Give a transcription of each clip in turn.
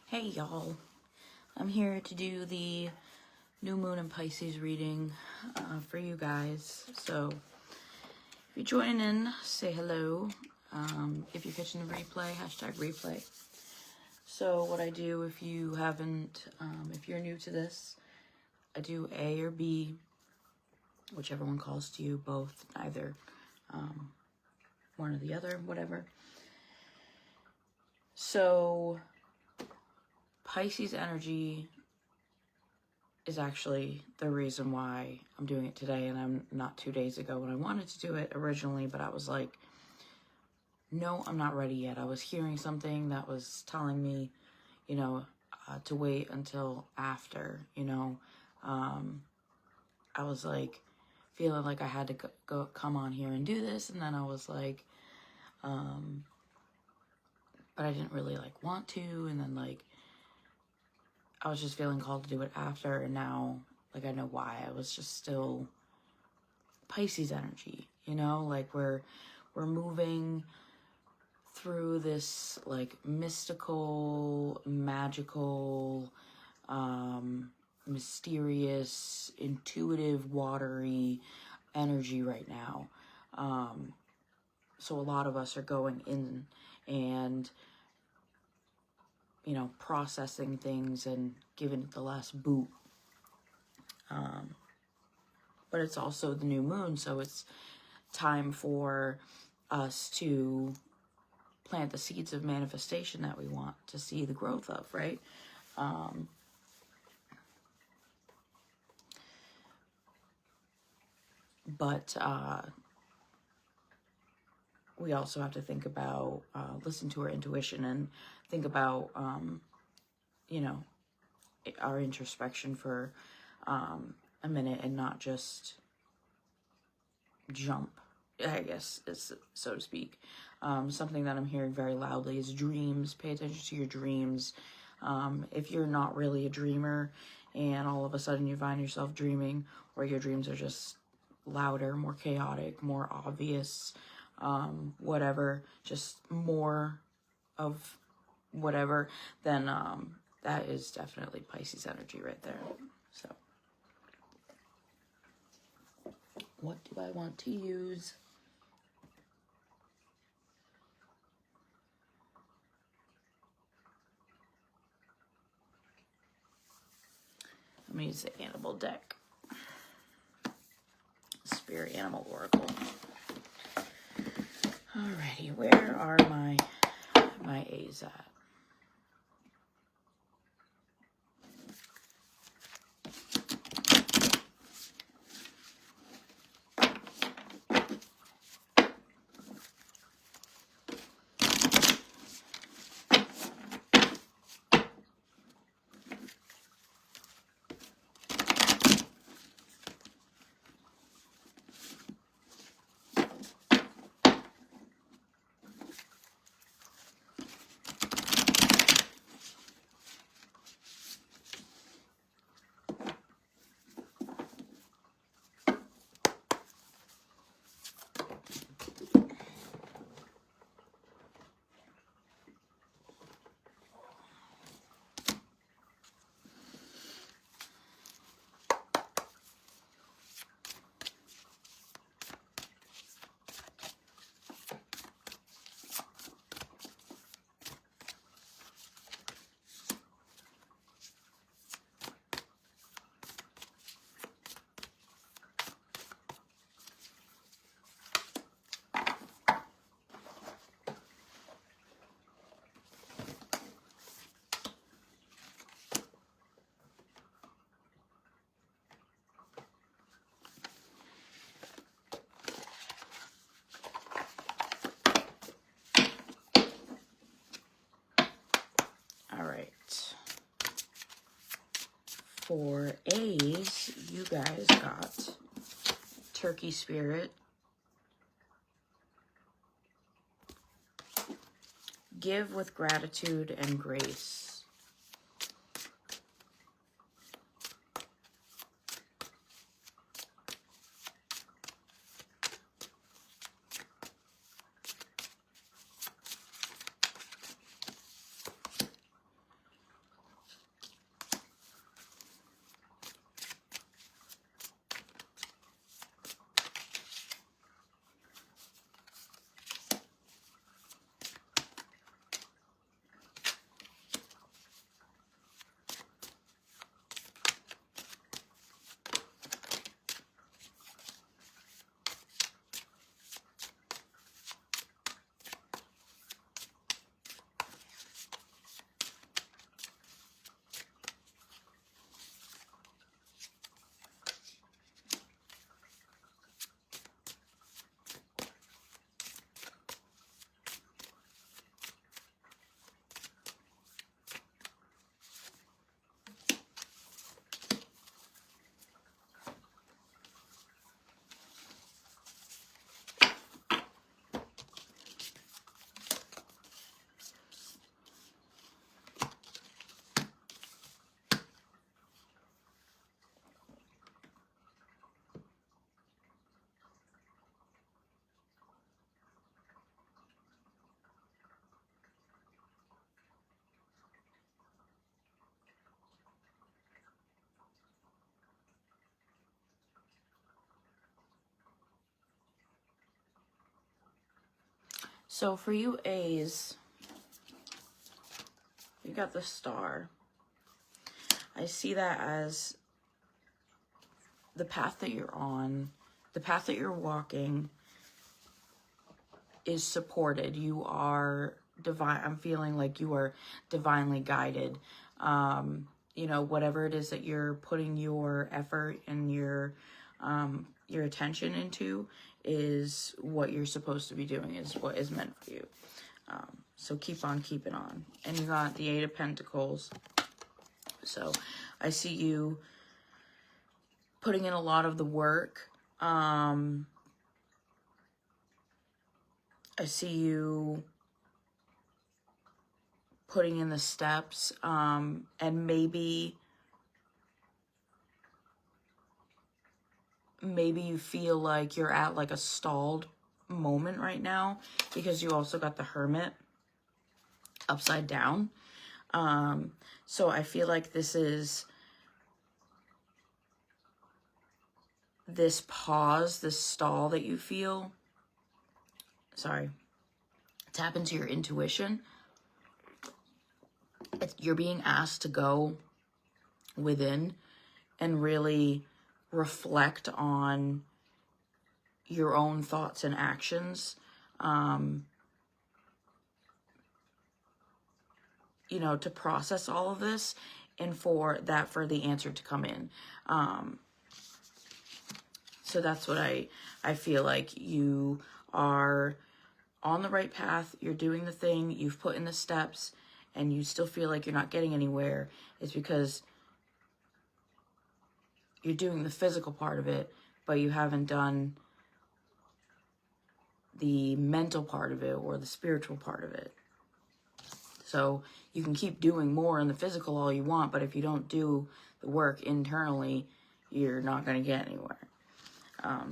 Hey y'all, I'm here to do the new moon and Pisces reading for you guys. So if you're joining in, say hello. If you're catching the replay, hashtag replay. So what I do, if you haven't, if you're new to this, I do A or B, whichever one calls to you, both, neither, one or the other, whatever. So Pisces energy is actually the reason why I'm doing it today, and I'm not 2 days ago when I wanted to do it originally, but I was like, no, I'm not ready yet. I was hearing something that was telling me, to wait until after, I was like feeling like I had to go come on here and do this, and then I was like, but I didn't really want to, and then I was just feeling called to do it after, and now, I know why. I was just still Pisces energy, we're moving through this, mystical, magical, mysterious, intuitive, watery energy right now. So a lot of us are going in and processing things and giving it the last boot. But it's also the new moon, so it's time for us to plant the seeds of manifestation that we want to see the growth of, right? But we also have to think about, listen to our intuition and think about, our introspection for a minute and not just jump, I guess, so to speak. Something that I'm hearing very loudly is dreams. Pay attention to your dreams. If you're not really a dreamer and all of a sudden you find yourself dreaming, or your dreams are just louder, more chaotic, more obvious, whatever, just more of whatever, then that is definitely Pisces energy right there. So what do I want to use? I'm going to use the animal deck. Spirit Animal Oracle. Alrighty, where are my A's at? For A's, you guys got Turkey Spirit, give with gratitude and grace, So for you A's, you got the Star. I see that as the path that you're on, the path that you're walking is supported. You are divine. I'm feeling like you are divinely guided. You know, whatever it is that you're putting your effort and your attention into is what you're supposed to be doing, is what is meant for you. So keep on keeping on. And you got the Eight of Pentacles. So I see you putting in a lot of the work. I see you putting in the steps, and maybe you feel like you're at like a stalled moment right now, because you also got the Hermit upside down. So I feel like this is this pause, this stall that you feel. Sorry. Tap into your intuition. You're being asked to go within and really reflect on your own thoughts and actions. You know, to process all of this, and for the answer to come in. So that's what I feel like. You are on the right path. You're doing the thing. You've put in the steps, and you still feel like you're not getting anywhere. It's because you're doing the physical part of it, but you haven't done the mental part of it or the spiritual part of it. So you can keep doing more in the physical all you want, but if you don't do the work internally, you're not going to get anywhere.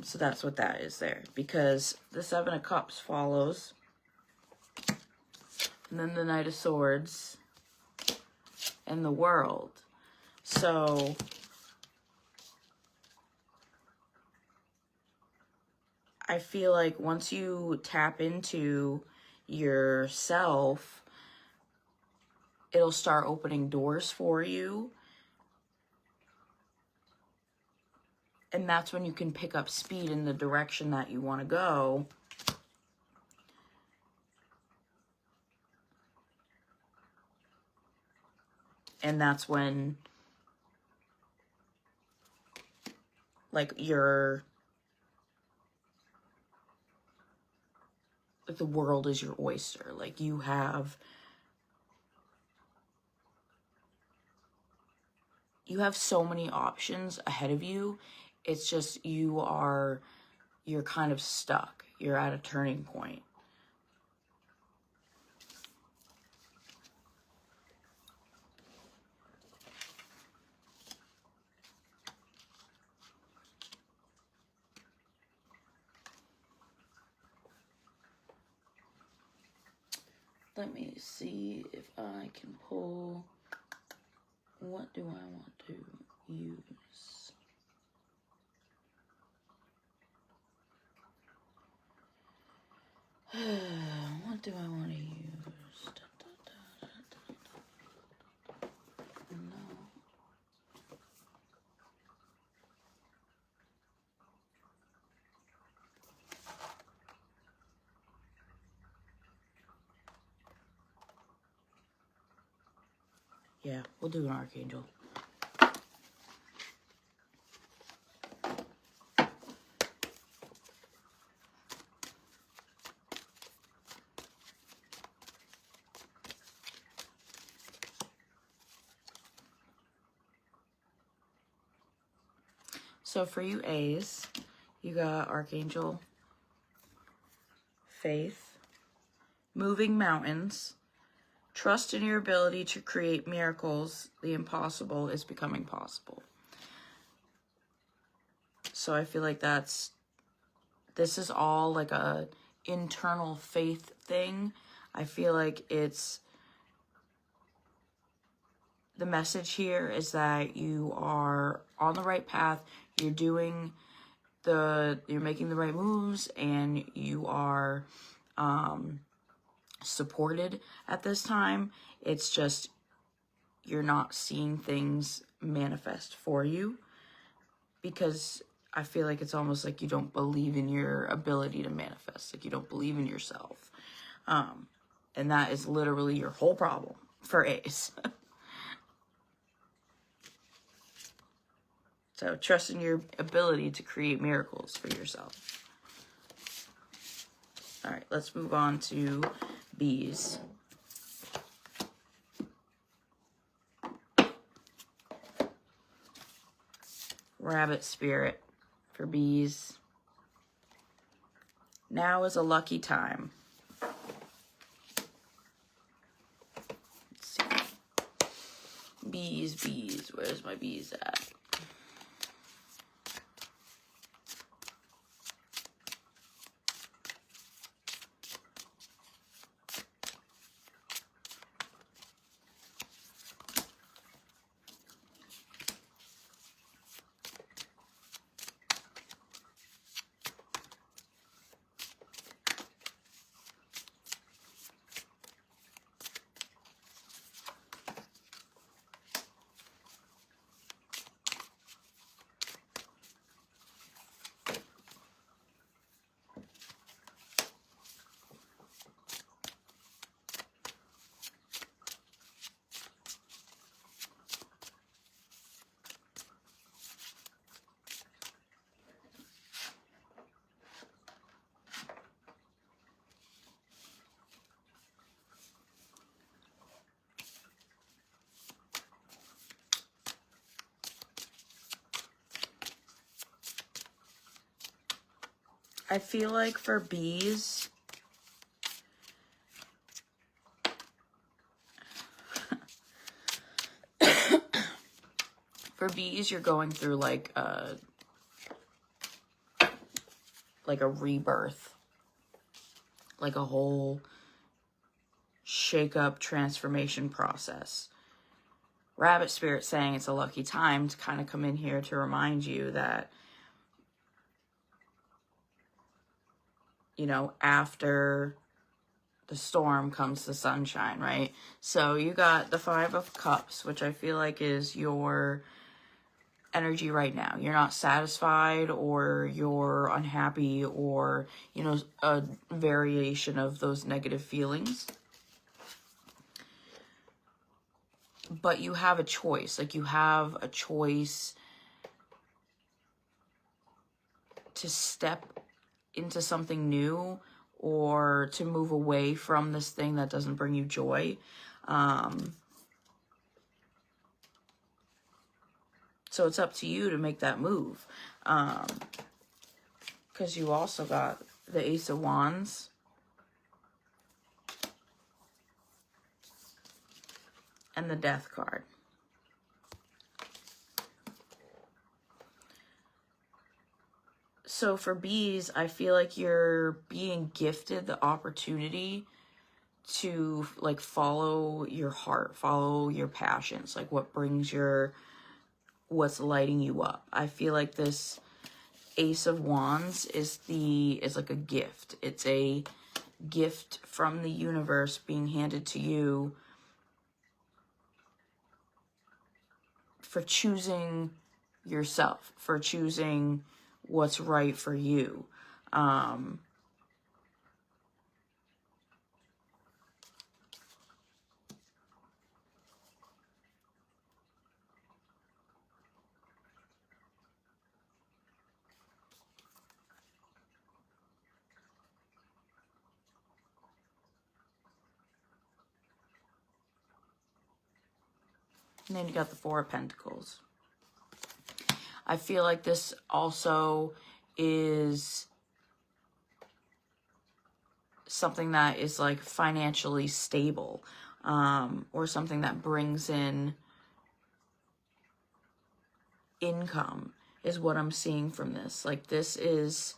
So that's what that is there. Because the Seven of Cups follows. And then the Knight of Swords. And the World. So I feel like once you tap into yourself, it'll start opening doors for you. And that's when you can pick up speed in the direction that you want to go. And that's when, like, the world is your oyster. Like, you have so many options ahead of you. It's just you're kind of stuck. You're at a turning point. Let me see if I can pull. What do I want to use? What do I want to use? No. Yeah, we'll do an Archangel. So for you A's, you got Archangel, Faith, Moving Mountains, Trust in your ability to create miracles. The impossible is becoming possible. So I feel like this is all like a internal faith thing. I feel like the message here is that you are on the right path. You're making the right moves, and you are supported at this time. It's just you're not seeing things manifest for you, because I feel like it's almost like you don't believe in your ability to manifest, like you don't believe in yourself. And that is literally your whole problem for Ace. So trust in your ability to create miracles for yourself. All right, let's move on to B's. Rabbit spirit for B's. Now is a lucky time. Let's see. B's. Where's my B's at? I feel like for B's, you're going through like a rebirth, like a whole shake-up transformation process. Rabbit spirit saying it's a lucky time to kind of come in here to remind you that, you know, after the storm comes the sunshine, right? So you got the 5 of Cups, which I feel like is your energy right now. You're not satisfied, or you're unhappy, or, you know, a variation of those negative feelings. But you have a choice. Like, you have a choice to step into something new, or to move away from this thing that doesn't bring you joy. So it's up to you to make that move. Because you also got the Ace of Wands. And the Death card. So for B's, I feel like you're being gifted the opportunity to like follow your heart, follow your passions, like what brings what's lighting you up. I feel like this Ace of Wands is like a gift. It's a gift from the universe being handed to you for choosing yourself, for choosing what's right for you. And then you got the 4 of Pentacles. I feel like this also is something that is like financially stable, or something that brings in income is what I'm seeing from this. Like, this is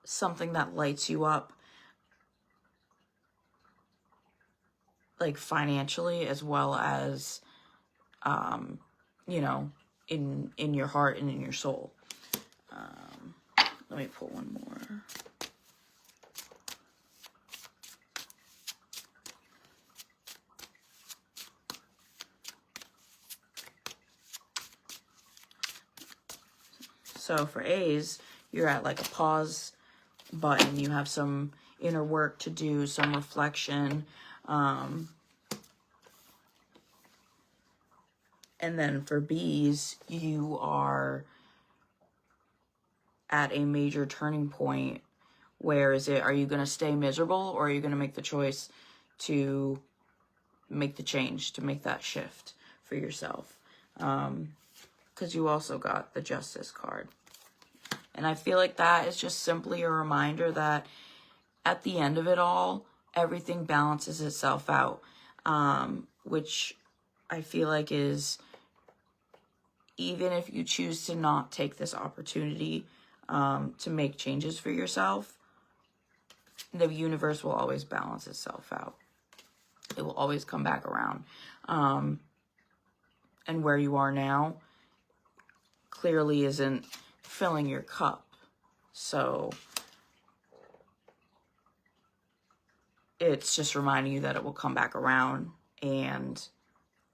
something that lights you up, like financially, as well as, you know, in your heart and in your soul. Let me pull one more. So for A's, you're at like a pause button. You have some inner work to do, some reflection. And then for B's, you are at a major turning point. Where is it? Are you going to stay miserable, or are you going to make the choice to make the change, to make that shift for yourself? Because you also got the Justice card. And I feel like that is just simply a reminder that at the end of it all, everything balances itself out, which I feel like is, even if you choose to not take this opportunity to make changes for yourself, the universe will always balance itself out. It will always come back around. And where you are now clearly isn't filling your cup. So it's just reminding you that it will come back around and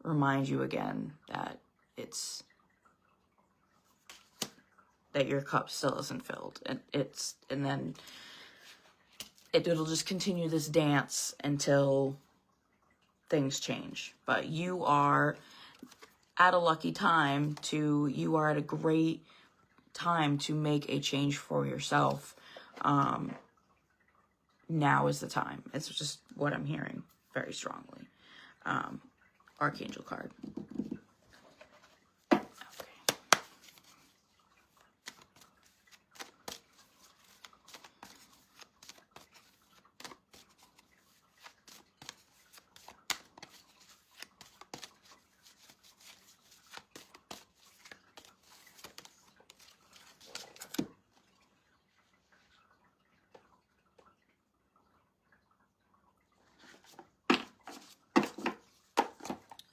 remind you again that that your cup still isn't filled. And then it'll just continue this dance until things change. But you are at a lucky time you are at a great time to make a change for yourself. Now is the time. It's just what I'm hearing very strongly. Archangel card.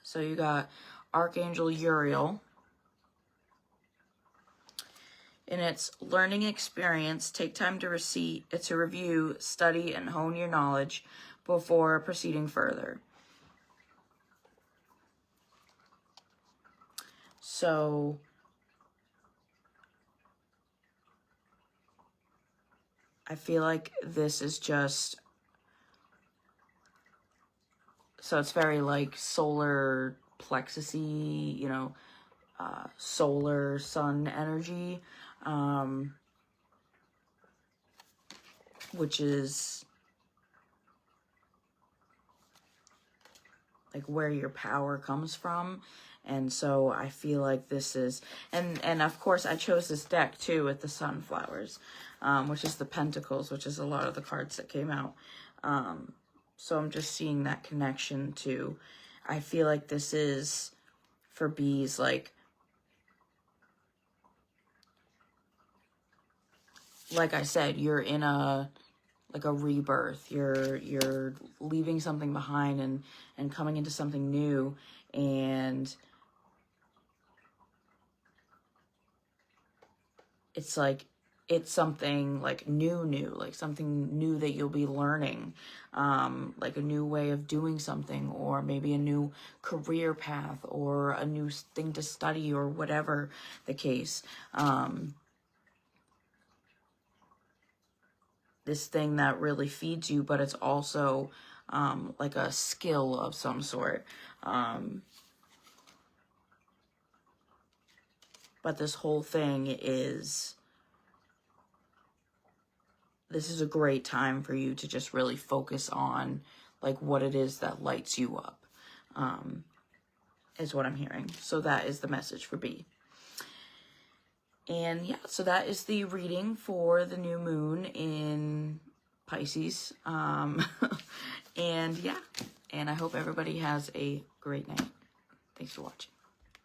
So you got Archangel Uriel. In its learning experience, take time to review, study, and hone your knowledge before proceeding further. So I feel like this is just, so it's very like solar plexusy, you know, solar sun energy, which is like where your power comes from. And so I feel like this is, and of course I chose this deck too with the sunflowers, which is the Pentacles, which is a lot of the cards that came out. So I'm just seeing that connection to, I feel like this is for bees, like I said, you're in a rebirth. You're leaving something behind and coming into something new, and it's like it's something like new, like something new that you'll be learning, like a new way of doing something, or maybe a new career path, or a new thing to study, or whatever the case. This thing that really feeds you, but it's also like a skill of some sort. But this whole thing is, this is a great time for you to just really focus on like what it is that lights you up, is what I'm hearing. So that is the message for B. And yeah, so that is the reading for the new moon in Pisces. And yeah, and I hope everybody has a great night. Thanks for watching.